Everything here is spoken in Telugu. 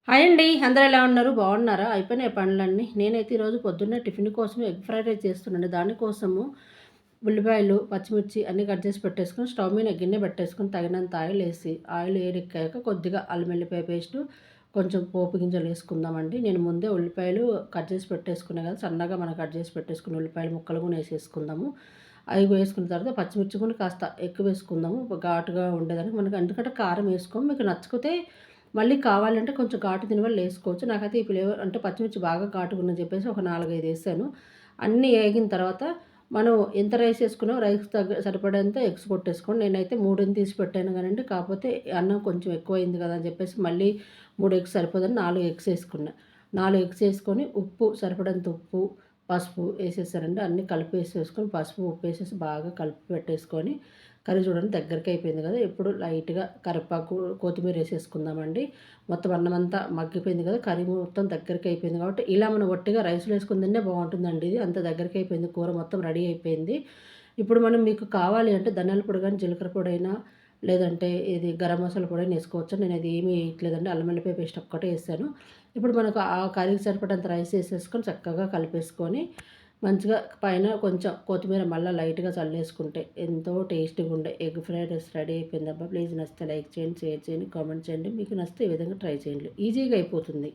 హాయ్ అండి. అందరూ ఎలా ఉన్నారు? బాగున్నారా? అయిపోయినాయా పనులన్నీ? నేనైతే ఈరోజు పొద్దున్నే టిఫిన్ కోసం ఎగ్ ఫ్రైడ్ రైస్ చేస్తున్నాను. దానికోసము ఉల్లిపాయలు, పచ్చిమిర్చి అన్నీ కట్ చేసి పెట్టేసుకొని స్టవ్ మీద గిన్నె పెట్టేసుకొని తగినంత ఆయిల్ ఏసి, ఆయిల్ వేడెక్కాక కొద్దిగా అల్లం వెల్లిపాయ పేస్టు, కొంచెం పోపు గింజలు వేసుకుందామండి. నేను ముందే ఉల్లిపాయలు కట్ చేసి పెట్టేసుకున్నా కదా! సన్నగా మనం కట్ చేసి పెట్టేసుకున్న ఉల్లిపాయలు ముక్కలు కూడా వేసేసుకుందాము. అవి వేసుకున్న తర్వాత పచ్చిమిర్చి కూడా కాస్త ఎక్కువ వేసుకుందాము. ఘాటుగా ఉండేదానికి మనకు ఎందుకంటే కారం వేసుకోము. మీకు నచ్చితే మళ్ళీ కావాలంటే కొంచెం ఘాటు తినే వాళ్ళు వేసుకోవచ్చు. నాకైతే ఈ ఫ్లేవర్ అంటే పచ్చిమిర్చి బాగా ఘాటుగుందని చెప్పేసి ఒక 4, 5 ఏసాను. అన్నీ ఏగిన తర్వాత మనం ఎంత రైస్ ఏసుకున్నామో రైస్‌కి సరిపడేంత ఎగ్స్ కొట్టేసుకోండి. నేనైతే 3 తీసి పెట్టాను గానండి. కాకపోతే అన్నం కొంచెం ఎక్కువైంది కదా అని చెప్పేసి మళ్ళీ 3 ఎగ్స్ సరిపోదని 4 ఎగ్స్ ఏసుకున్నా. 4 ఎగ్స్ ఏసుకొని ఉప్పు సరిపడంత ఉప్పు, పసుపు ఏసేసానండి. అన్నీ కలిపేసేసుకొని పసుపు, ఉప్పు ఏసేసి బాగా కలిపి పెట్టేసుకొని కర్రీ చూడండి దగ్గరికి అయిపోయింది కదా! ఇప్పుడు లైట్‌గా కరివేపాకు, కొత్తిమీర ఏసేసుకుందామండి. మొత్తం అన్నమంతా మగ్గిపోయింది కదా! కర్రీ మొత్తం దగ్గరికి అయిపోయింది కాబట్టి ఇలా మనం ఒట్టిగా రైస్‌లో ఏసుకొని తింటే బాగుంటుందండి ఇది. అంత దగ్గరికి అయిపోయింది. కూర మొత్తం రెడీ అయిపోయింది. ఇప్పుడు మనం మీకు కావాలి అంటే ధనియాల పొడి గాని, జీలకర్ర పొడైనా లేదంటే ఇది గరం మసాలా పొడైనా ఏసుకోవచ్చు. నేనది ఏమీ ఏయట్లేదండి. అల్లం వెల్లిపాయ పేస్ట్ ఒక్కటే ఏసాను. ఇప్పుడు మనకు ఆ కర్రీకి సరిపడంత రైస్ ఏసేసుకొని చక్కగా కలిపేసుకొని మంచిగా పైన కొంచెం కొత్తిమీర మళ్ళా లైట్‌గా చల్లేసుకుంటే ఎంతో టేస్టీగా ఉండే ఎగ్ ఫ్రైడ్ రైస్ రెడీ అయిపోయిందబ్బా! ప్లీజ్ నచ్చితే లైక్ చేయండి, షేర్ చేయండి, కామెంట్ చేయండి. మీకు నచ్చితే ఈ విధంగా ట్రై చేయండి. ఈజీగా అయిపోతుంది.